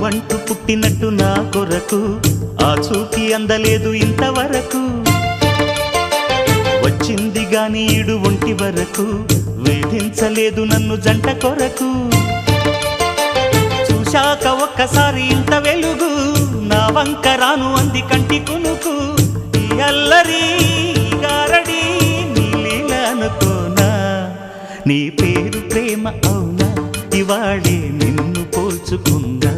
అంటూ పుట్టినట్టు నా కొరకు ఆ చూపి అందలేదు ఇంతవరకు వచ్చింది గాని ఈడు ఒంటి వరకు వేధించలేదు నన్ను జంట కొరకు చూశాక ఒక్కసారి ఇంత వెలుగు నా వంక రాను అంది కంటి కునుకు ఈ అల్లరి గారడి నీలీల అనుకోనా నీ పేరు ప్రేమ అవునా ఇవాళే నిన్ను పోల్చుకుందా